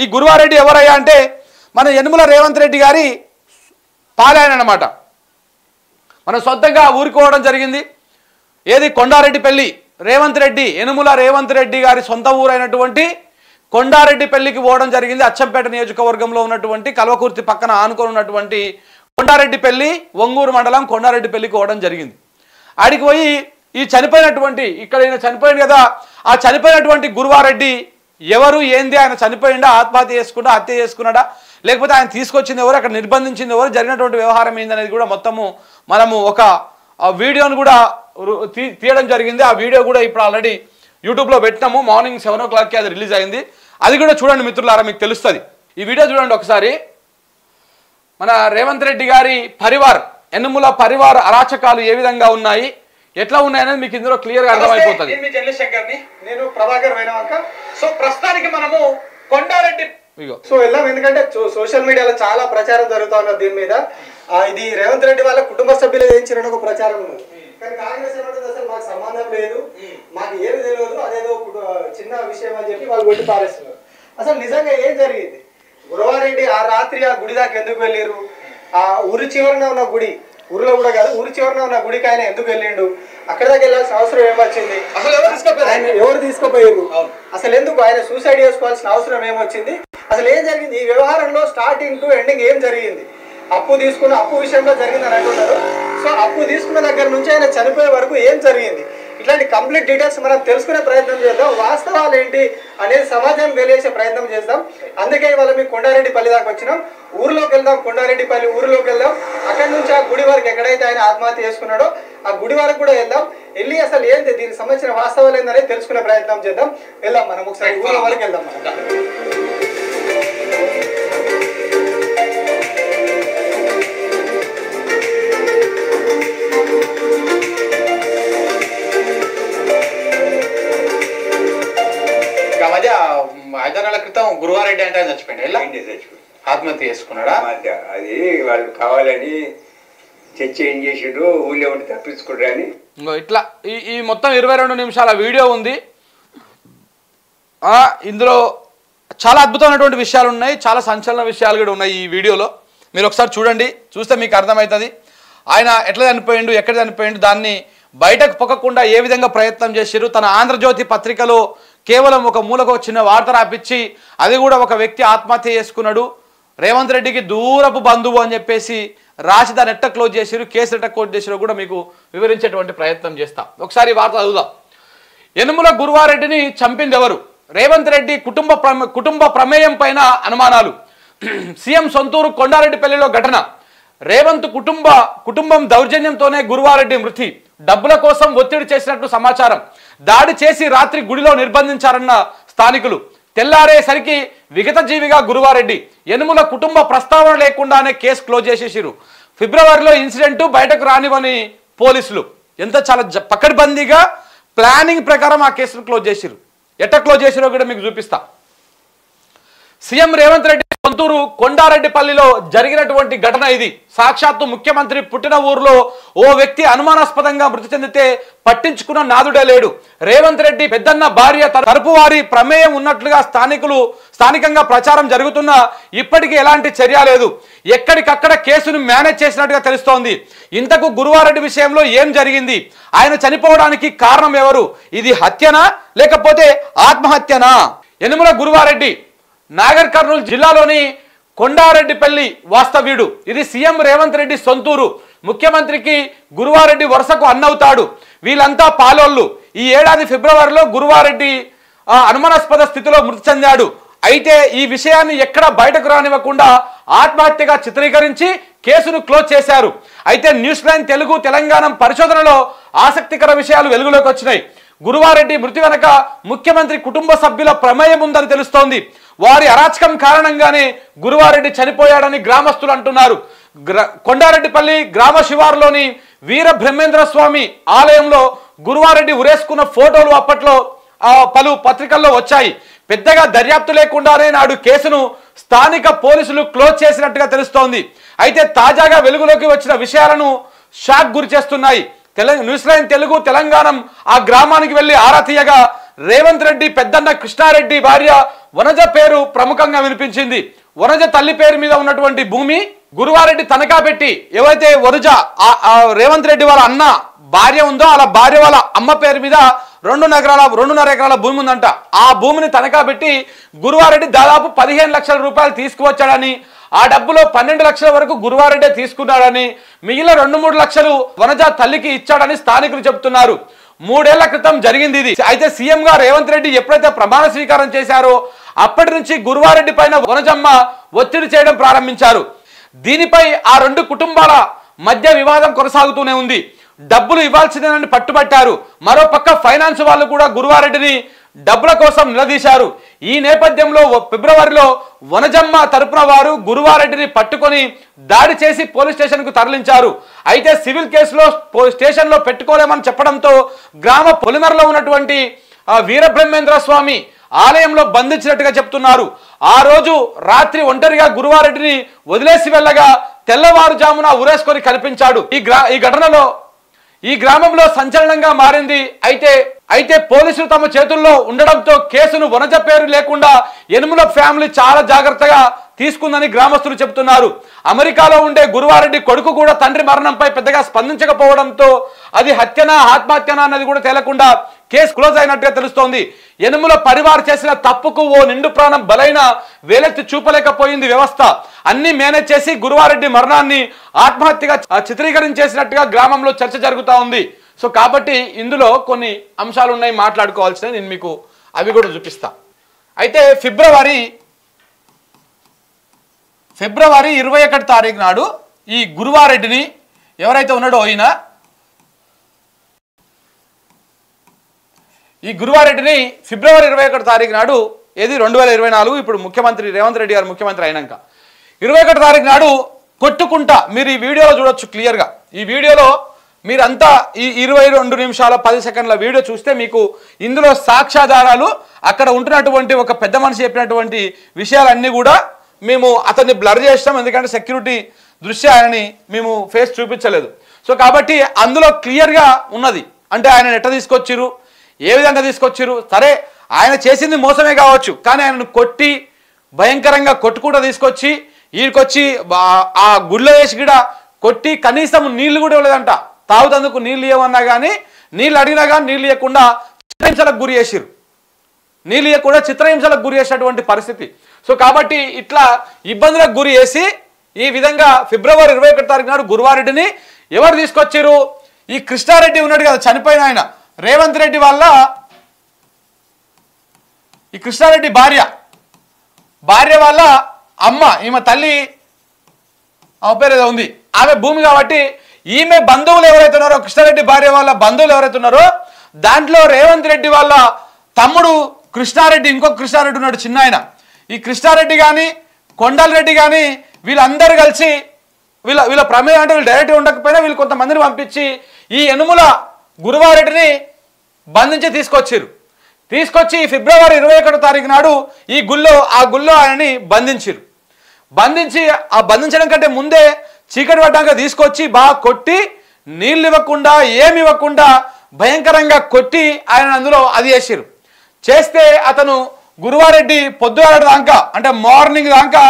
ఈ గురువారెడ్డి ఎవరయ్యా అంటే మన యనుమల రేవంత్ రెడ్డి గారి పాలైన అన్నమాట. మనం సొంతంగా ఊరుకోవడం జరిగింది. ఏది కొండారెడ్డిపల్లి రేవంత్ రెడ్డి, యనుమల రేవంత్ రెడ్డి గారి సొంత ఊరైనటువంటి కొండారెడ్డిపల్లికి పోవడం జరిగింది. అచ్చంపేట నియోజకవర్గంలో ఉన్నటువంటి కల్వకుర్తి పక్కన ఆనుకొని ఉన్నటువంటి కొండారెడ్డిపల్లి, ఒంగూరు మండలం కొండారెడ్డిపల్లికి పోవడం జరిగింది. ఆడికి పోయి ఈ చనిపోయినటువంటి ఇక్కడ ఈయన చనిపోయింది కదా, ఆ చనిపోయినటువంటి గురువారెడ్డి ఎవరు ఏంది, ఆయన చనిపోయిందా, ఆత్మహత్య చేసుకున్నా, హత్య చేసుకున్నాడా, లేకపోతే ఆయన తీసుకొచ్చింది ఎవరు, అక్కడ నిర్బంధించింది ఎవరు, జరిగినటువంటి వ్యవహారం ఏందనేది కూడా మొత్తము మనము ఒక వీడియోను కూడా తీయడం జరిగింది. ఆ వీడియో కూడా ఇప్పుడు ఆల్రెడీ యూట్యూబ్లో పెట్టినాము. మార్నింగ్ 7 o'clockకి అది రిలీజ్ అయింది. అది కూడా చూడండి మిత్రులారా, మీకు తెలుస్తుంది. ఈ వీడియో చూడండి ఒకసారి. మన రేవంత్ రెడ్డి గారి పరివార్, యనుమల పరివార్ అరాచకాలు ఏ విధంగా ఉన్నాయి, ఎట్లా ఉన్నాయనేది మీకు ఇందులో క్లియర్గా అర్థమైపోతుంది. నేను ప్రభాకర్ వైనవంక. సో ప్రస్తుతానికి మనము కొండారెడ్డి వెళ్దాం, ఎందుకంటే సోషల్ మీడియాలో చాలా ప్రచారం జరుగుతా ఉన్నది దీని మీద. ఇది రేవంత్ రెడ్డి వాళ్ళ కుటుంబ సభ్యులు చేయించిన ఒక ప్రచారం ఉన్నది. కానీ కాంగ్రెస్ ఏమంటుంది, అసలు మాకు సంబంధం లేదు, మాకు ఏమి తెలియదు, అదేదో చిన్న విషయం అని చెప్పి వాళ్ళు కొట్టి పారేస్తున్నారు. అసలు నిజంగా ఏం జరిగింది? గురువారెడ్డి ఆ రాత్రి ఆ గుడి దాకా ఎందుకు వెళ్ళారు? ఆ ఊరి చివరన ఉన్న గుడి, ఊరిలో కూడా కాదు, ఊరి చివరన ఉన్న గుడికి ఆయన ఎందుకు వెళ్ళిండు? అక్కడ దాకా వెళ్ళాల్సిన అవసరం ఏమొచ్చింది? ఆయన ఎవరు తీసుకుపోయారు? అసలు ఎందుకు ఆయన సూసైడ్ చేసుకోవాల్సిన అవసరం ఏమొచ్చింది? అసలు ఏం జరిగింది ఈ వ్యవహారంలో? స్టార్టింగ్ టు ఎండింగ్ ఏం జరిగింది? అప్పు విషయంలో జరిగిందని అంటున్నారు. సో అప్పు తీసుకున్న దగ్గర నుంచి ఆయన చనిపోయే వరకు ఏం జరిగింది, ఇట్లాంటి కంప్లీట్ డీటెయిల్స్ మనం తెలుసుకునే ప్రయత్నం చేద్దాం. వాస్తవాలు ఏంటి అనేది సమాజం తెలియజేసే ప్రయత్నం చేద్దాం. అందుకే ఇవాళ మేము కొండారెడ్డిపల్లి దాకా వచ్చినాం. ఊరిలోకి వెళ్దాం, కొండారెడ్డిపల్లి ఊరిలోకి వెళ్దాం. అక్కడి నుంచి ఆ గుడి వరకు ఎక్కడైతే ఆయన ఆత్మహత్య చేసుకున్నాడో ఆ గుడి వరకు కూడా వెళ్దాం. వెళ్ళి అసలు ఏంటి దీనికి సంబంధించిన వాస్తవాలు ఏందనేది తెలుసుకునే ప్రయత్నం చేద్దాం. వెళ్దాం, మనం ఒకసారి ఊళ్ళో వరకు వెళ్దాం. మధ్య 5 నెలల క్రితం గురువారెడ్డి అంటే చచ్చిపోయింది, ఆత్మహత్య చేసుకున్నాడా? అది వాళ్ళు కావాలని చర్చ ఏం చేసిండ్రు, ఊళ్ళో ఉండి తప్పించుకుంటారు అని ఇట్లా ఈ మొత్తం 22 నిమిషాల వీడియో ఉంది. ఇందులో చాలా అద్భుతమైనటువంటి విషయాలు ఉన్నాయి, చాలా సంచలన విషయాలు కూడా ఉన్నాయి ఈ వీడియోలో. మీరు ఒకసారి చూడండి, చూస్తే మీకు అర్థమవుతుంది ఆయన ఎట్లా చనిపోయిండు, ఎక్కడ చనిపోయిండు, దాన్ని బయటకు పొక్కకుండా ఏ విధంగా ప్రయత్నం చేశారు. తన ఆంధ్రజ్యోతి పత్రికలో కేవలం ఒక మూలకు చిన్న వార్త రాపిచ్చి, అది కూడా ఒక వ్యక్తి ఆత్మహత్య చేసుకున్నాడు, రేవంత్ రెడ్డికి దూరపు బంధువు అని చెప్పేసి రాసి దాన్ని ఎట్ట క్లోజ్ చేసారు, కేసు ఎట్ట క్లోజ్ చేసారో కూడా మీకు వివరించేటువంటి ప్రయత్నం చేస్తాం. ఒకసారి ఈ వార్త చదువుదాం. యనుమల గురువారెడ్డిని చంపింది ఎవరు? రేవంత్ రెడ్డి కుటుంబ ప్రమేయం పైన అనుమానాలు. సీఎం సొంతూరు కొండారెడ్డిపల్లిలో ఘటన. రేవంత్ కుటుంబం దౌర్జన్యంతోనే గురువారెడ్డి మృతి. డబ్బుల కోసం ఒత్తిడి చేసినట్లు సమాచారం. దాడి చేసి రాత్రి గుడిలో నిర్బంధించారన్న స్థానికులు. తెల్లారేసరికి విగతజీవిగా గురువారెడ్డి. యనుమల కుటుంబ ప్రస్తావన లేకుండానే కేసు క్లోజ్ చేసేసారు. ఫిబ్రవరిలో ఇన్సిడెంట్ బయటకు రానివని పోలీసులు. ఎంత చాలా పకడ్బందీగా ప్లానింగ్ ప్రకారం ఆ కేసును క్లోజ్ చేసారు. ఎట్లా క్లోజ్ చేసారో కూడా మీకు చూపిస్తా. సీఎం రేవంత్ రెడ్డి సొంతూరు కొండారెడ్డిపల్లిలో జరిగినటువంటి ఘటన ఇది. సాక్షాత్తు ముఖ్యమంత్రి పుట్టిన ఊర్లో ఓ వ్యక్తి అనుమానాస్పదంగా మృతి చెందితే పట్టించుకున్న నాదుడే లేడు. రేవంత్ రెడ్డి పెద్దన్న భార్య తరపు వారి ప్రమేయం ఉన్నట్లుగా స్థానికంగా ప్రచారం జరుగుతున్నా ఇప్పటికీ ఎలాంటి చర్య లేదు. ఎక్కడికక్కడ కేసును మేనేజ్ చేసినట్టుగా తెలుస్తోంది. ఇంతకు గురువారెడ్డి విషయంలో ఏం జరిగింది? ఆయన చనిపోవడానికి కారణం ఎవరు? ఇది హత్యనా లేకపోతే ఆత్మహత్యనా? యనుమల గురువారెడ్డి నాగర్ కర్నూలు జిల్లాలోని కొండారెడ్డిపల్లి వాస్తవ్యుడు. ఇది సీఎం రేవంత్ రెడ్డి సొంతూరు. ముఖ్యమంత్రికి గురువారెడ్డి వరుసకు అన్నవుతాడు. వీళ్ళంతా పాలోళ్ళు. ఈ ఏడాది ఫిబ్రవరిలో గురువారెడ్డి అనుమానాస్పద స్థితిలో మృతి చెందాడు. అయితే ఈ విషయాన్ని ఎక్కడ బయటకు రానివ్వకుండా ఆత్మహత్యగా చిత్రీకరించి కేసును క్లోజ్ చేశారు. అయితే న్యూస్ లైన్ తెలుగు తెలంగాణ పరిశోధనలో ఆసక్తికర విషయాలు వెలుగులోకి వచ్చినాయి. గురువారెడ్డి మృతి వెనక ముఖ్యమంత్రి కుటుంబ సభ్యుల ప్రమేయం ఉందని తెలుస్తోంది. వారి అరాచకం కారణంగానే గురువారెడ్డి చనిపోయాడని గ్రామస్తులు అంటున్నారు. కొండారెడ్డిపల్లి గ్రామ శివారులోని వీర బ్రహ్మేంద్ర స్వామి ఆలయంలో గురువారెడ్డి ఉరేసుకున్న ఫోటోలు అప్పట్లో పలు పత్రికల్లో వచ్చాయి. పెద్దగా దర్యాప్తు లేకుండానే నాడు కేసును స్థానిక పోలీసులు క్లోజ్ చేసినట్టుగా తెలుస్తోంది. అయితే తాజాగా వెలుగులోకి వచ్చిన విషయాలను షాక్ గురి చేస్తున్నాయి. న్యూస్ లైన్ తెలుగు తెలంగాణ ఆ గ్రామానికి వెళ్లి ఆరా తీయగా రేవంత్ రెడ్డి పెద్దన్న కృష్ణారెడ్డి భార్య వనజ పేరు ప్రముఖంగా వినిపించింది. వనజ తల్లి పేరు మీద ఉన్నటువంటి భూమి గురువారెడ్డి తనఖా పెట్టి ఎవరైతే వనజ రేవంత్ రెడ్డి వాళ్ళ అన్న భార్య ఉందో అలా భార్య వాళ్ళ అమ్మ పేరు మీద 2.5 ఎకరాల భూమి ఉందంట. ఆ భూమిని తనఖా పెట్టి గురువారెడ్డి దాదాపు 15 లక్షల రూపాయలు తీసుకువచ్చాడని, ఆ డబ్బులో 12 లక్షల వరకు గురువారెడ్డి తీసుకున్నాడని, మిగిలిన 2-3 లక్షలు వనజ తల్లికి ఇచ్చాడని స్థానికులు చెబుతున్నారు. 3 ఏళ్ల క్రితం జరిగింది ఇది. అయితే సీఎం గా రేవంత్ రెడ్డి ఎప్పుడైతే ప్రమాణ స్వీకారం చేశారో అప్పటి నుంచి గురువారెడ్డి పైన వనజమ్మ ఒత్తిడి చేయడం ప్రారంభించారు. దీనిపై ఆ 2 కుటుంబాల మధ్య వివాదం కొనసాగుతూనే ఉంది. డబ్బులు ఇవ్వాల్సిందేనని పట్టుబట్టారు. మరోపక్క ఫైనాన్స్ వాళ్ళు కూడా గురువారెడ్డిని డబ్బుల కోసం నిలదీశారు. ఈ నేపథ్యంలో ఫిబ్రవరిలో వనజమ్మ తరపున వారు గురువారెడ్డిని పట్టుకొని దాడి చేసి పోలీస్ స్టేషన్కు తరలించారు. అయితే సివిల్ కేసులో స్టేషన్లో పెట్టుకోలేమని చెప్పడంతో గ్రామ పొలిమరలో ఉన్నటువంటి వీరబ్రహ్మేంద్ర స్వామి ఆలయంలో బంధించినట్టుగా చెప్తున్నారు. ఆ రోజు రాత్రి ఒంటరిగా గురువారెడ్డిని వదిలేసి వెళ్ళగా తెల్లవారుజామున ఉరేసుకొని కనిపించాడు. ఈ ఘటనలో ఈ గ్రామంలో సంచలనంగా మారింది. అయితే పోలీసులు తమ చేతుల్లో ఉండడంతో కేసును వనజ పేరు లేకుండా యనుమల ఫ్యామిలీ చాలా జాగ్రత్తగా తీసుకుందని గ్రామస్తులు చెబుతున్నారు. అమెరికాలో ఉండే గురువారెడ్డి కొడుకు కూడా తండ్రి మరణంపై పెద్దగా స్పందించకపోవడంతో అది హత్యనా ఆత్మహత్యనా అన్నది కూడా తేలకుండా కేసు క్లోజ్ అయినట్టుగా తెలుస్తోంది. యనుమల పరివారు చేసిన తప్పుకు ఓ నిండు ప్రాణం బలైన వేలెత్తి చూపలేకపోయింది వ్యవస్థ. అన్ని మేనేజ్ చేసి గురువారెడ్డి మరణాన్ని ఆత్మహత్యగా చిత్రీకరించేసినట్టుగా గ్రామంలో చర్చ జరుగుతూ ఉంది. సో కాబట్టి ఇందులో కొన్ని అంశాలు ఉన్నాయి మాట్లాడుకోవాల్సినవి, నేను మీకు అవి కూడా చూపిస్తా. అయితే ఫిబ్రవరి 21 తారీఖు నాడు ఈ గురువారెడ్డిని ఎవరైతే ఉన్నాడో ఈ గురువారెడ్డిని ఫిబ్రవరి 21 తారీఖు నాడు 2024 ఇప్పుడు ముఖ్యమంత్రి రేవంత్ రెడ్డి గారు ముఖ్యమంత్రి అయినాక 21 తారీఖు నాడు కొట్టుకుంటా, మీరు ఈ వీడియోలో చూడొచ్చు క్లియర్గా. ఈ వీడియోలో మీరంతా ఈ 22 నిమిషాల 10 సెకండ్ల వీడియో చూస్తే మీకు ఇందులో సాక్ష్యాధారాలు, అక్కడ ఉంటున్నటువంటి ఒక పెద్ద మనిషి చెప్పినటువంటి విషయాలన్నీ కూడా మేము అతన్ని బ్లర్ చేస్తాం, ఎందుకంటే సెక్యూరిటీ దృష్ట్యా ఆయనని మేము ఫేస్ చూపించలేదు. సో కాబట్టి అందులో క్లియర్గా ఉన్నది. అంటే ఆయన ఎట్లా తీసుకొచ్చిరు, ఏ విధంగా తీసుకొచ్చిరు. సరే ఆయన చేసింది మోసమే కావచ్చు, కానీ ఆయనను కొట్టి భయంకరంగా కొట్టుకుంటూ తీసుకొచ్చి వీడికొచ్చి ఆ గుళ్ళో వేసి కూడా కొట్టి కనీసం నీళ్లు కూడా ఇవ్వలేదంట. తాగుతందుకు నీళ్ళు ఇవ్వమన్నా కానీ, నీళ్ళు అడిగినా కానీ నీళ్ళు ఇవ్వకుండా చిత్రహింసలకు గురి చేసిరు. నీళ్ళు ఇవ్వకుండా చిత్రహింసలకు గురి చేసినటువంటి పరిస్థితి. సో కాబట్టి ఇట్లా ఇబ్బందులకు గురి చేసి ఈ విధంగా ఫిబ్రవరి 21 తారీఖు నాడు గురువారెడ్డిని ఎవరు తీసుకొచ్చారు? ఈ కృష్ణారెడ్డి ఉన్నాడు కదా చనిపోయిన ఆయన, రేవంత్ రెడ్డి వాళ్ళ ఈ కృష్ణారెడ్డి భార్య వాళ్ళ అమ్మ, ఈమె తల్లి ఆమె పేరు ఏదో ఉంది, ఆమె భూమి కాబట్టి ఈమె బంధువులు ఎవరైతే ఉన్నారో, కృష్ణారెడ్డి భార్య వాళ్ళ బంధువులు ఎవరైతే ఉన్నారో దాంట్లో రేవంత్ రెడ్డి వాళ్ళ తమ్ముడు కృష్ణారెడ్డి, ఇంకొక కృష్ణారెడ్డి ఉన్నాడు చిన్న ఆయన. ఈ కృష్ణారెడ్డి కానీ కొండలరెడ్డి కానీ వీళ్ళందరూ కలిసి వీళ్ళ ప్రమేయం అంటే వీళ్ళు డైరెక్ట్గా ఉండకపోయినా వీళ్ళు కొంతమందిని పంపించి ఈ యనుమల గురువారెడ్డిని బంధించి తీసుకొచ్చి ఫిబ్రవరి 21 తారీఖు నాడు ఆ గుళ్ళో ఆయనని బంధించి ఆ బంధించడం కంటే ముందే చీకటి పడ్డాక తీసుకొచ్చి బాగా కొట్టి నీళ్ళు ఇవ్వకుండా ఏమి ఇవ్వకుండా భయంకరంగా కొట్టి ఆయన అందులో అది చేస్తే అతను గురువారెడ్డి పొద్దుగాల దాకా అంటే మార్నింగ్ దాకా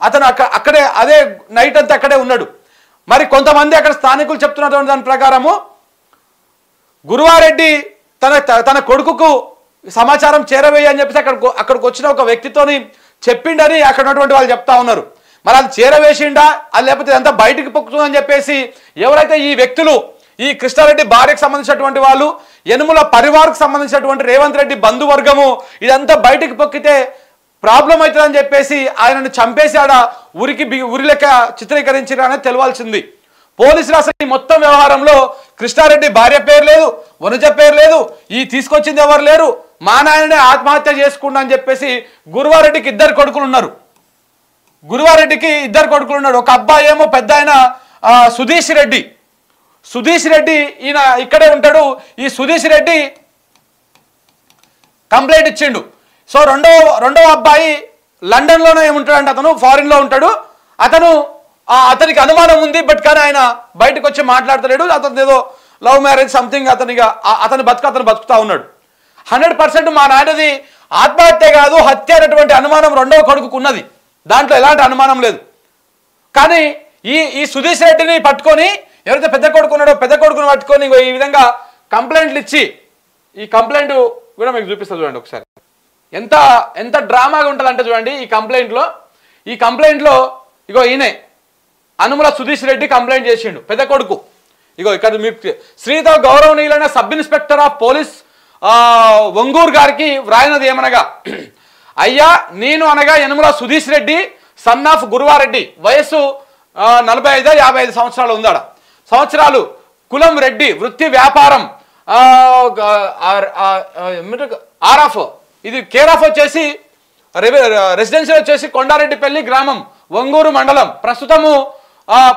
అతను అక్కడే అదే నైట్ అంతా అక్కడే ఉన్నాడు. మరి కొంతమంది అక్కడ స్థానికులు చెప్తున్నటువంటి దాని ప్రకారము గురువారెడ్డి తన కొడుకుకు సమాచారం చేరవేయ అని చెప్పేసి అక్కడికి వచ్చిన ఒక వ్యక్తితోని చెప్పిండని అక్కడ ఉన్నటువంటి వాళ్ళు చెప్తా ఉన్నారు. మరి అది చేరవేసిండా, అది లేకపోతే అంతా బయటికి పొక్కుతుందని చెప్పేసి ఎవరైతే ఈ వ్యక్తులు, ఈ కృష్ణారెడ్డి భార్యకు సంబంధించినటువంటి వాళ్ళు, యనుమల పరివారకు సంబంధించినటువంటి రేవంత్ రెడ్డి బంధువర్గము ఇదంతా బయటికి పొక్కితే ప్రాబ్లం అవుతుందని చెప్పేసి ఆయనను చంపేసి ఆడ ఉరి లెక్క చిత్రీకరించారనేది తెలవాల్సింది. పోలీసులు అసలు ఈ మొత్తం వ్యవహారంలో కృష్ణారెడ్డి భార్య పేరు లేదు, వనజ పేరు లేదు, ఈ తీసుకొచ్చింది ఎవరు లేరు, మా నాయననే ఆత్మహత్య చేసుకున్నా అని చెప్పేసి గురువారెడ్డికి ఇద్దరు కొడుకులు ఉన్నారు. ఒక అబ్బాయి ఏమో పెద్ద ఆయన సుధీష్ రెడ్డి ఈయన ఇక్కడే ఉంటాడు. ఈ సుధీష్ రెడ్డి కంప్లైంట్ ఇచ్చిండు. సో రెండవ అబ్బాయి లండన్లోనే ఏముంటాడంటే అతను ఫారిన్లో ఉంటాడు. అతనికి అనుమానం ఉంది, బట్ కానీ ఆయన బయటకు వచ్చి మాట్లాడతలేడు. అతను ఏదో లవ్ మ్యారేజ్ సంథింగ్, అతని బతుకుతా ఉన్నాడు. 100% మా నాన్నది ఆత్మహత్య కాదు, హత్య అనేటువంటి అనుమానం రెండవ కొడుకుకు ఉన్నది. దాంట్లో ఎలాంటి అనుమానం లేదు. కానీ ఈ సుధీష్ రెడ్డిని పట్టుకొని, ఎవరైతే పెద్ద కొడుకు ఉన్నాడో పెద్ద కొడుకుని పట్టుకొని ఈ విధంగా కంప్లైంట్లు ఇచ్చి, ఈ కంప్లైంట్ కూడా మీకు చూపిస్తుంది చూడండి ఒకసారి. ఎంత డ్రామాగా ఉంటుందంటే చూడండి ఈ కంప్లైంట్లో ఇగో ఈయనే అనుముల సుధీష్ రెడ్డి కంప్లైంట్ చేసిండు, పెద్ద కొడుకు. ఇగో ఇక్కడ మీకు శ్రీతో గౌరవనీయులైన sub inspector of police Vangoor గారికి వ్రాయినది ఏమనగా, అయ్యా నేను అనగా యనుమల సుధీష్ రెడ్డి సన్ ఆఫ్ గురువారెడ్డి, వయస్సు 45-55 సంవత్సరాలు ఉందాడ సంవత్సరాలు, కులం రెడ్డి, వృత్తి వ్యాపారం, ఆర్ఆఫ్, ఇది కేర్ ఆఫ్ వచ్చేసి రెసిడెన్షియల్ వచ్చేసి కొండారెడ్డిపల్లి గ్రామం, వంగూరు మండలం. ప్రస్తుతము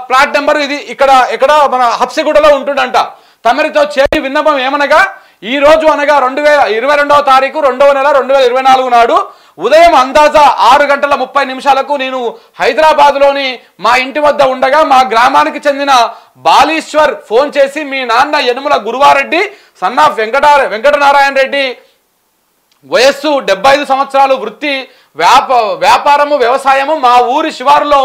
ప్లాట్ నెంబర్ ఇది ఇక్కడ మన హబ్సిగూడలో ఉంటుండంట. తమరితో చేరి విన్నపం ఏమనగా, ఈ రోజు అనగా 2022వ తారీఖు 2వ నెల 2024 నాడు ఉదయం అందాజా 6:30 నేను హైదరాబాద్లోని మా ఇంటి వద్ద ఉండగా మా గ్రామానికి చెందిన బాలీశ్వర్ ఫోన్ చేసి, మీ నాన్న యనుమల గురువారెడ్డి సన్ ఆఫ్ వెంకటనారాయణ రెడ్డి, వయస్సు 75 సంవత్సరాలు, వృత్తి వ్యాపారము వ్యవసాయము, మా ఊరి శివారులో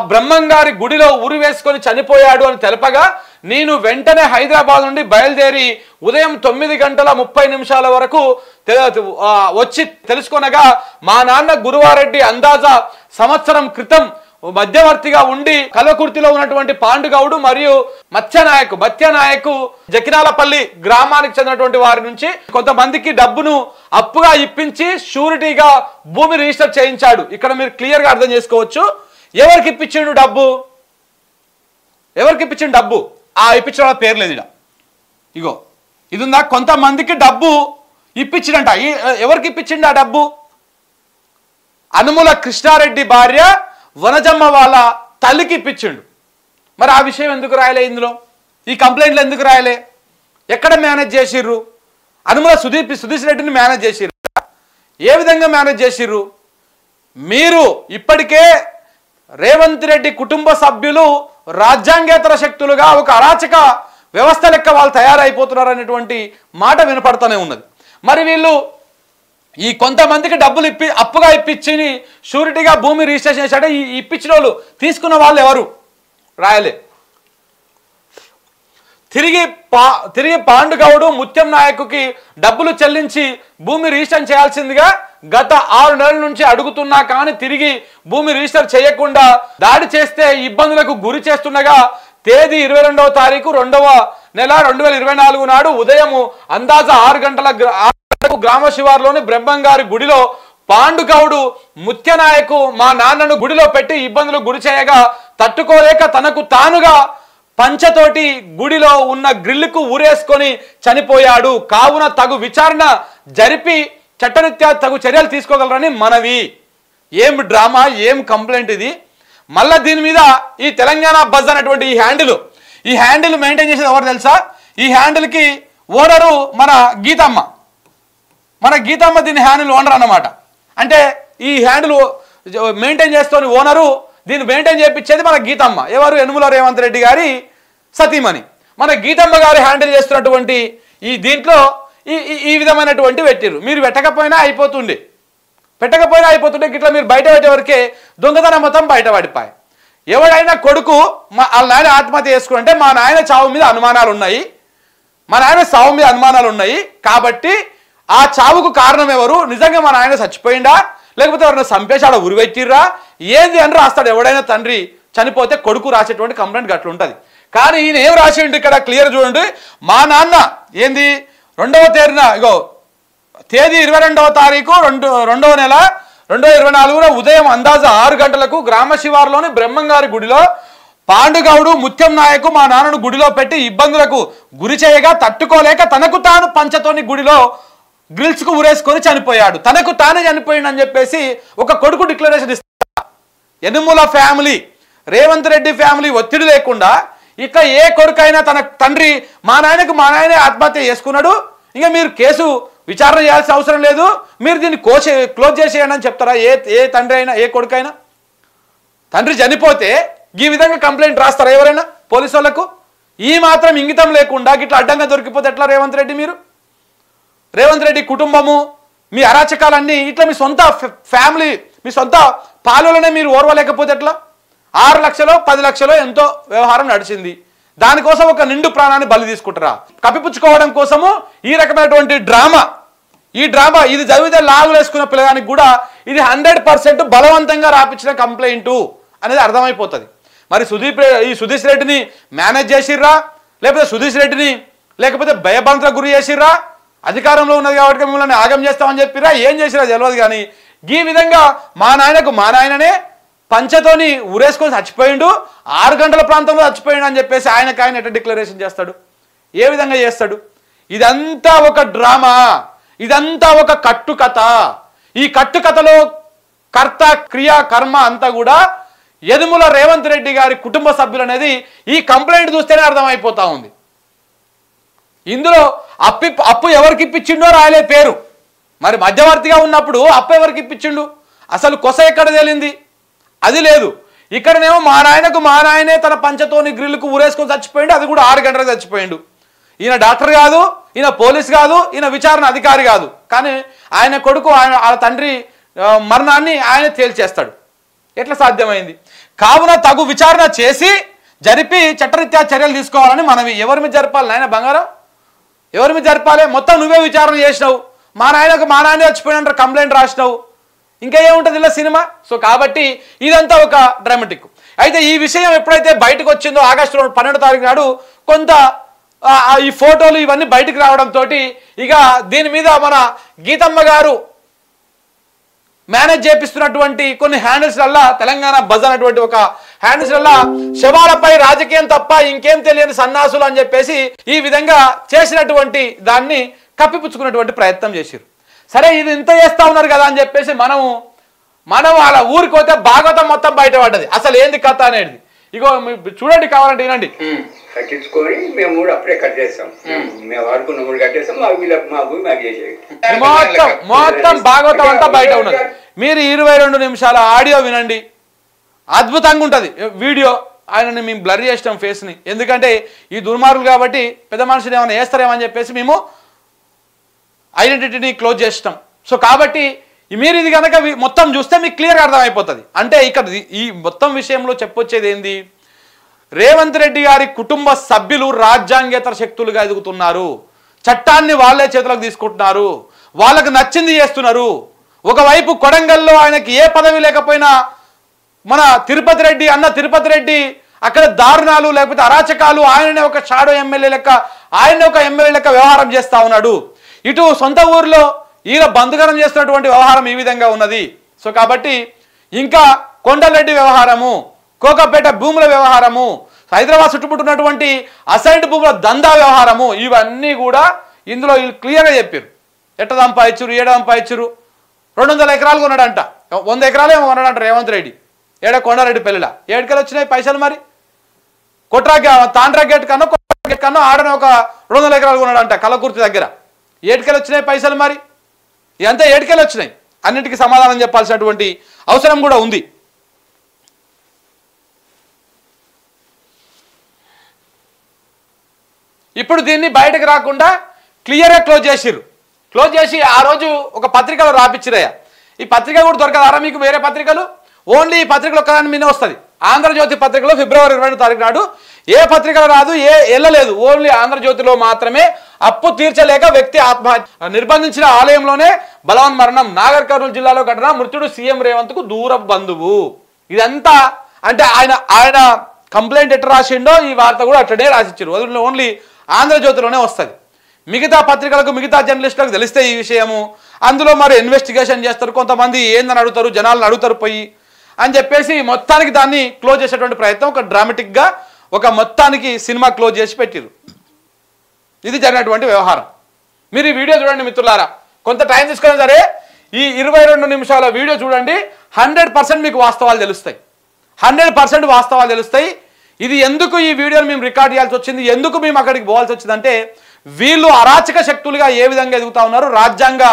బ్రహ్మంగారి గుడిలో ఉరి వేసుకొని చనిపోయాడు అని తెలపగా, నేను వెంటనే హైదరాబాద్ నుండి బయలుదేరి ఉదయం 9:30 వరకు వచ్చి తెలుసుకొనగా, మా నాన్న గురువారెడ్డి అందాజా సంవత్సరం క్రితం మధ్యవర్తిగా ఉండి కల్వకుర్తిలో ఉన్నటువంటి పాండుగౌడు మరియు మత్స్యనాయకు జకినాలపల్లి గ్రామానికి చెందినటువంటి వారి నుంచి కొంతమందికి డబ్బును అప్పుగా ఇప్పించి షూరిటీగా భూమి రిజిస్టర్ చేయించాడు. ఇక్కడ మీరు క్లియర్గా అర్థం చేసుకోవచ్చు. ఎవరికి ఇప్పించిండు డబ్బు? ఆ ఇప్పించిన వాళ్ళ పేరు లేదు. ఇగో ఇది ఉందా, కొంతమందికి డబ్బు ఇప్పించిండంట. ఎవరికి ఇప్పించిండు ఆ డబ్బు? అనుముల కృష్ణారెడ్డి భార్య వనజమ్మ వాళ్ళ తల్లికి ఇప్పించిండు. మరి ఆ విషయం ఎందుకు రాయలే ఇందులో? ఈ కంప్లైంట్లు ఎందుకు రాయలే? ఎక్కడ మేనేజ్ చేసిర్రు? అనుముల సుధీష్ రెడ్డిని మేనేజ్ చేసిర్రు. ఏ విధంగా మేనేజ్ చేసిర్రు? మీరు ఇప్పటికే రేవంత్ రెడ్డి కుటుంబ సభ్యులు రాజ్యాంగేతర శక్తులుగా ఒక అరాచక వ్యవస్థ లెక్క వాళ్ళు తయారైపోతున్నారు అనేటువంటి మాట వినపడుతూనే ఉన్నది. మరి వీళ్ళు ఈ కొంతమందికి డబ్బులు అప్పుగా ఇప్పించి షూరిటీగా భూమి రిజిస్ట్రేషన్ చేశాడు. ఈ ఇప్పించిన వాళ్ళు తీసుకున్న వాళ్ళు ఎవరు? రాయలే. తిరిగి పాండుగౌడు ముత్యం నాయకుకి డబ్బులు చెల్లించి భూమి రిజిస్టర్ చేయాల్సిందిగా గత 6 నెలల నుంచి అడుగుతున్నా కానీ తిరిగి భూమి రిజిస్టర్ చేయకుండా దాడి చేస్తే ఇబ్బందులకు గురి చేస్తుండగా తేదీ 22వ తారీఖు 2వ నెల 2024 నాడు ఉదయం అందాజా 6 గంటలకు గ్రామ శివారులోని బ్రహ్మంగారి గుడిలో పాండుగౌడు ముత్యనాయకు మా నాన్నను గుడిలో పెట్టి ఇబ్బందులకు గురి చేయగా తట్టుకోలేక తనకు తానుగా పంచతోటి గుడిలో ఉన్న గ్రిల్లుకు ఊరేసుకొని చనిపోయాడు. కావున తగు విచారణ జరిపి చట్టరీత్యా తగు చర్యలు తీసుకోగలరని మనవి. ఏం డ్రామా, ఏం కంప్లైంట్ ఇది? మళ్ళా దీని మీద ఈ తెలంగాణ బజ్ అనేటువంటి ఈ హ్యాండిల్ మెయింటైన్ చేసేది ఎవరు తెలుసా? ఈ హ్యాండిల్కి ఓనరు మన గీతమ్మ దీని హ్యాండిల్ ఓనర్ అన్నమాట. అంటే ఈ హ్యాండిల్ మెయింటైన్ చేస్తోని ఓనరు, దీన్ని మెయింటైన్ చేయించేది మన గీతమ్మ. ఎవరు? యనుమల రేవంత్ రెడ్డి గారి సతీమణి. మన గీతమ్మ గారి హ్యాండిల్ చేస్తున్నటువంటి ఈ దీంట్లో ఈ విధమైనటువంటి పెట్టిరు. మీరు పెట్టకపోయినా అయిపోతుండే ఇట్లా మీరు బయట పెట్టేవరకే దొంగతనం మొత్తం బయటపడిపోయి. ఎవడైనా కొడుకు వాళ్ళ నాయన ఆత్మహత్య చేసుకుంటే మా నాయన చావు మీద అనుమానాలు ఉన్నాయి, కాబట్టి ఆ చావుకు కారణం ఎవరు? నిజంగా మా నాయన చచ్చిపోయిందా లేకపోతే ఎవరైనా చంపేసి ఆడ ఉరివెట్టిర్రా ఏంది అని రాస్తాడు. ఎవడైనా తండ్రి చనిపోతే కొడుకు రాసేటువంటి కంప్లైంట్ గట్ల ఉంటుంది. కానీ ఈయన ఏం రాసిండు ఇక్కడ క్లియర్ చూడండి. మా నాన్న ఏంది 2వ తేదీన తేదీ 22వ తారీఖు 2వ నెల 2024 ఉదయం అందాజా 6 గంటలకు గ్రామ శివారులోని బ్రహ్మంగారి గుడిలో పాండుగౌడు ముత్యం నాయకు మా నాన్నను గుడిలో పెట్టి ఇబ్బందులకు గురి చేయగా తట్టుకోలేక తనకు తాను పంచతోని గుడిలో గ్రిల్స్కు ఊరేసుకొని చనిపోయాడు. తనకు తానే చనిపోయింది అని చెప్పేసి ఒక కొడుకు డిక్లరేషన్ ఇస్తారు. యనుమల ఫ్యామిలీ, రేవంత్ రెడ్డి ఫ్యామిలీ ఒత్తిడి లేకుండా ఇట్లా ఏ కొడుకైనా తన తండ్రి మా నాయనే ఆత్మహత్య చేసుకున్నాడు, ఇంకా మీరు కేసు విచారణ చేయాల్సిన అవసరం లేదు, మీరు దీన్ని క్లోజ్ చేసేయండి అని చెప్తారా? ఏ తండ్రి అయినా, ఏ కొడుకైనా? తండ్రి చనిపోతే ఈ విధంగా కంప్లైంట్ రాస్తారా ఎవరైనా పోలీసు వాళ్ళకు? ఈ మాత్రం ఇంగితం లేకుండా ఇట్లా అడ్డంగా దొరికిపోతే ఎట్లా రేవంత్ రెడ్డి? మీరు రేవంత్ రెడ్డి కుటుంబము మీ అరాచకాలన్నీ ఇట్లా మీ సొంత ఫ్యామిలీ మీ సొంత పాలననే మీరు ఓర్వలేకపోతే ఎట్లా? 6 లక్షలో 10 లక్షలో ఎంతో వ్యవహారం నడిచింది. దానికోసం ఒక నిండు ప్రాణాన్ని బలి తీసుకుంటారా? కప్పిపుచ్చుకోవడం కోసము ఈ రకమైనటువంటి డ్రామా ఇది చదివితే లాగులు వేసుకున్న పిల్లగానికి కూడా ఇది 100% బలవంతంగా రాపించిన కంప్లైంటు అనేది అర్థమైపోతుంది. మరి సుధీష్ రెడ్డిని మేనేజ్ చేసిర్రా, లేకపోతే సుధీష్ రెడ్డిని లేకపోతే భయభ్రాంతులకు గురి చేసిర్రా? అధికారంలో ఉన్నది కాబట్టి మిమ్మల్ని ఆగం చేస్తామని చెప్పిరా? ఏం చేసిరా తెలియదు. కానీ ఈ విధంగా మా నాయననే పంచతోని ఊరేసుకొని చచ్చిపోయిండు, 6 గంటల ప్రాంతంలో చచ్చిపోయిండు అని చెప్పేసి ఆయన ఎట్లా డిక్లరేషన్ చేస్తాడు? ఏ విధంగా చేస్తాడు? ఇదంతా ఒక డ్రామా, ఇదంతా ఒక కట్టుకథ. ఈ కట్టుకథలో కర్త క్రియా కర్మ అంతా కూడా యదుముల రేవంత్ రెడ్డి గారి కుటుంబ సభ్యులు అనేది ఈ కంప్లైంట్ చూస్తేనే అర్థమైపోతా ఉంది. ఇందులో అప్పు ఎవరికి ఇప్పించిండో రాయలే పేరు. మరి మధ్యవర్తిగా ఉన్నప్పుడు అప్పు ఎవరికి ఇప్పించిండు? అసలు కొస ఎక్కడ తేలింది? అది లేదు. ఇక్కడనేమో మా నాయనే తన పంచతోని గ్రిల్కు ఊరేసుకొని చచ్చిపోయిండు, అది కూడా 6 గంటలకు చచ్చిపోయిండు. ఈయన డాక్టర్ కాదు, ఈయన పోలీస్ కాదు, ఈయన విచారణ అధికారి కాదు. కానీ ఆయన కొడుకు ఆయన తండ్రి మరణాన్ని ఆయన తేల్చేస్తాడు. ఎట్లా సాధ్యమైంది? కావున తగు విచారణ చేసి జరిపి చట్టరీత్యా చర్యలు తీసుకోవాలని మనవి. ఎవరి మీద జరపాలి నాయన బంగారం? ఎవరి మీద జరపాలి? మొత్తం నువ్వే విచారణ చేసినావు, మా నాయన చచ్చిపోయినంటారు కంప్లైంట్ రాసినావు, ఇంకా ఏముంటుంది ఇలా సినిమా. సో కాబట్టి ఇదంతా ఒక డ్రామాటిక్. అయితే ఈ విషయం ఎప్పుడైతే బయటకు వచ్చిందో ఆగస్టు 12వ తారీఖు నాడు కొంత ఈ ఫోటోలు ఇవన్నీ బయటకు రావడంతో ఇక దీని మీద మన గీతమ్మ గారు మేనేజ్ చేపిస్తున్నటువంటి కొన్ని హ్యాండిల్స్లల్లా తెలంగాణ బజ్ అనేటువంటి ఒక హ్యాండిల్స్లల్లా శవాలపై రాజకీయం తప్ప ఇంకేం తెలియని సన్నాసులు అని చెప్పేసి ఈ విధంగా చేసినటువంటి దాన్ని కప్పిపుచ్చుకున్నటువంటి ప్రయత్నం చేశారు. సరే ఇది ఇంత చేస్తా ఉన్నారు కదా అని చెప్పేసి మనం అలా ఊరికి పోతే భాగవతం మొత్తం బయటపడ్డది. అసలు ఏంది కథ అనేది ఇగో చూడండి, కావాలంటే వినండి. కట్టించుకొని మేము కూడా అప్పుడే కట్ చేస్తాం, మేము వాడుకున్న కూడా కట్టేస్తాం, మా భూమి మాకు చేసేది. మొత్తం భాగవతం అంతా బయట ఉన్నది. మీరు 22 నిమిషాల ఆడియో వినండి, అద్భుతంగా ఉంటుంది వీడియో. ఆయనని మేము బ్లర్ చేస్తాం ఫేస్ని, ఎందుకంటే ఈ దుర్మార్గులు కాబట్టి పెద్ద మనుషులు ఏమైనా వేస్తారేమని చెప్పేసి మేము ఐడెంటిటీని క్లోజ్ చేస్తాం. సో కాబట్టి మీరు ఇది కనుక మొత్తం చూస్తే మీకు క్లియర్గా అర్థమైపోతుంది. అంటే ఇక్కడ ఈ మొత్తం విషయంలో చెప్పొచ్చేది ఏంది? రేవంత్ రెడ్డి గారి కుటుంబ సభ్యులు రాజ్యాంగేతర శక్తులుగా ఎదుగుతున్నారు, చట్టాన్ని వాళ్ళే చేతులకు తీసుకుంటున్నారు, వాళ్ళకు నచ్చింది చేస్తున్నారు. ఒకవైపు కొడంగల్లో ఆయనకి ఏ పదవి లేకపోయినా మన తిరుపతి రెడ్డి అక్కడ దారుణాలు లేకపోతే అరాచకాలు, ఆయననే ఒక షాడో ఎమ్మెల్యే లెక్క వ్యవహారం చేస్తా ఉన్నాడు. ఇటు సొంత ఊరిలో ఈయన బంధుగనం చేస్తున్నటువంటి వ్యవహారం ఈ విధంగా ఉన్నది. సో కాబట్టి ఇంకా కొండలరెడ్డి వ్యవహారము, కోకపేట భూముల వ్యవహారము, హైదరాబాద్ చుట్టుముట్టున్నటువంటి అసైన్డ్ భూముల దందా వ్యవహారము, ఇవన్నీ కూడా ఇందులో వీళ్ళు క్లియర్గా చెప్పారు. ఎట్ట సంపాదించురు, ఏడ సంపాదించురు. 200 ఎకరాలు కొన్నాడంట, 100 ఎకరాలు ఏమో కొన్నాడంట రేవంత్ రెడ్డి. ఏడ కొండారెడ్డి పెళ్ళిలా ఏడుకెళ్ళి వచ్చినాయి పైసలు? మరి తాండ్రా గేట్ కన్నా ఆడనే ఒక 200 ఎకరాలు కొన్నాడంట కలకుర్తి దగ్గర. ఏడుకెళ్ళి వచ్చినాయి పైసలు? మరి ఇదంతా ఏడుకెళ్ళి వచ్చినాయి. అన్నిటికీ సమాధానం చెప్పాల్సినటువంటి అవసరం కూడా ఉంది. ఇప్పుడు దీన్ని బయటకు రాకుండా క్లియర్గా క్లోజ్ చేసి ఆ రోజు ఒక పత్రికలో రాపిచ్చిరయ్యా. ఈ పత్రిక కూడా దొరకదారా మీకు? వేరే పత్రికలు ఓన్లీ ఈ పత్రికలు ఒక్కదాని మీద వస్తుంది. ఆంధ్రజ్యోతి పత్రికలో ఫిబ్రవరి 22వ తారీఖు నాడు ఏ పత్రికలు రాదు, వెళ్ళలేదు. ఓన్లీ ఆంధ్రజ్యోతిలో మాత్రమే అప్పు తీర్చలేక వ్యక్తి ఆత్మహత్య, నిర్బంధించిన ఆలయంలోనే బలవన్ మరణం, నాగర్ కర్నూలు జిల్లాలో ఘటన, మృతుడు సీఎం రేవంత్కు దూర బంధువు. ఇదంతా అంటే ఆయన కంప్లైంట్ ఎట్లా రాసిండో ఈ వార్త కూడా అట్లనే రాసిచ్చారు. ఓన్లీ ఆంధ్రజ్యోతిలోనే వస్తుంది. మిగతా పత్రికలకు మిగతా జర్నలిస్టులకు తెలిస్తే ఈ విషయము అందులో మరి ఇన్వెస్టిగేషన్ చేస్తారు, కొంతమంది ఏందని అడుగుతారు, జనాలను అడుగుతారు పోయి అని చెప్పేసి మొత్తానికి దాన్ని క్లోజ్ చేసేటువంటి ప్రయత్నం ఒక డ్రామాటిక్గా ఒక మొత్తానికి సినిమా క్లోజ్ చేసి పెట్టిరు. ఇది జరిగినటువంటి వ్యవహారం. మీరు ఈ వీడియో చూడండి మిత్రులారా, కొంత టైం తీసుకున్నా సరే ఈ 22 నిమిషాల వీడియో చూడండి. 100% మీకు వాస్తవాలు తెలుస్తాయి, 100% వాస్తవాలు తెలుస్తాయి. ఇది ఎందుకు ఈ వీడియోని మేము రికార్డ్ చేయాల్సి వచ్చింది, ఎందుకు మేము అక్కడికి పోవాల్సి వచ్చిందంటే వీళ్ళు అరాచక శక్తులుగా ఏ విధంగా ఎదుగుతా ఉన్నారు, రాజ్యాంగ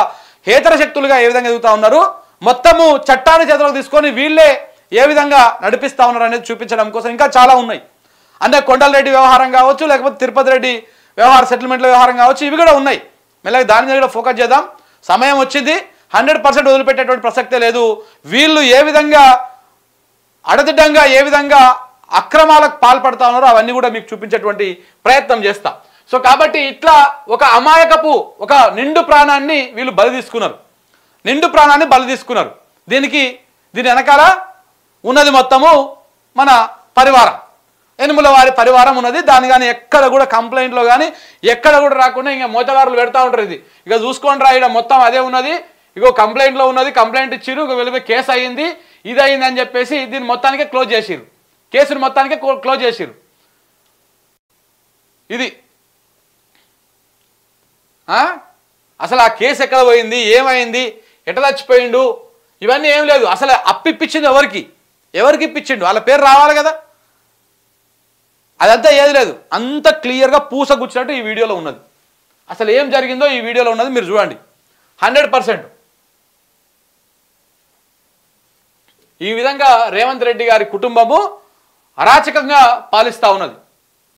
హేతర శక్తులుగా ఏ విధంగా ఎదుగుతా ఉన్నారు, మొత్తము చట్టాన్ని చేతులకు తీసుకొని వీళ్ళే ఏ విధంగా నడిపిస్తా ఉన్నారు అనేది చూపించడం కోసం ఇంకా చాలా ఉన్నాయి. అంటే కొండలరెడ్డి వ్యవహారం కావచ్చు, లేకపోతే తిరుపతి రెడ్డి వ్యవహార సెటిల్మెంట్ల వ్యవహారం కావచ్చు, ఇవి కూడా ఉన్నాయి. మెల్లగా దాని మీద కూడా ఫోకస్ చేద్దాం. సమయం వచ్చింది, 100% వదిలిపెట్టేటువంటి ప్రసక్తే లేదు. వీళ్ళు ఏ విధంగా అడదిడ్డంగా ఏ విధంగా అక్రమాలకు పాల్పడతా ఉన్నారో అవన్నీ కూడా మీకు చూపించేటువంటి ప్రయత్నం చేస్తా. సో కాబట్టి ఇట్లా ఒక అమాయకపు ఒక నిండు ప్రాణాన్ని వీళ్ళు బలి తీసుకున్నారు. దీని వెనకాల ఉన్నది మొత్తము మన పరివారం, ఎనుముల వారి పరివారం ఉన్నది. దాని కానీ ఎక్కడ కూడా కంప్లైంట్లో కానీ ఎక్కడ కూడా రాకుండా ఇంకా మోతగారులు పెడతా ఉంటారు. ఇది ఇక చూసుకోండి రా, ఇక్కడ మొత్తం అదే ఉన్నది, ఇగో కంప్లైంట్లో ఉన్నది, కంప్లైంట్ ఇచ్చిరు, ఇక వెళ్ళిపోయి కేసు అయ్యింది, ఇది అయింది అని చెప్పేసి దీన్ని మొత్తానికే క్లోజ్ చేసిరు, కేసును మొత్తానికే క్లోజ్ చేసిరు. ఇది అసలు ఆ కేసు ఎక్కడ పోయింది, ఏమైంది, ఎట్లా చచ్చిపోయిండు, ఇవన్నీ ఏం లేదు. అసలు అప్పిప్పించింది ఎవరికి ఇప్పించిండు, వాళ్ళ పేరు రావాలి కదా. అదంతా ఏది లేదు, అంత క్లియర్గా పూసగుచ్చినట్టు ఈ వీడియోలో ఉన్నది. అసలు ఏం జరిగిందో ఈ వీడియోలో ఉన్నది మీరు చూడండి. 100% ఈ విధంగా రేవంత్ రెడ్డి గారి కుటుంబము అరాచకంగా పాలిస్తూ ఉన్నది.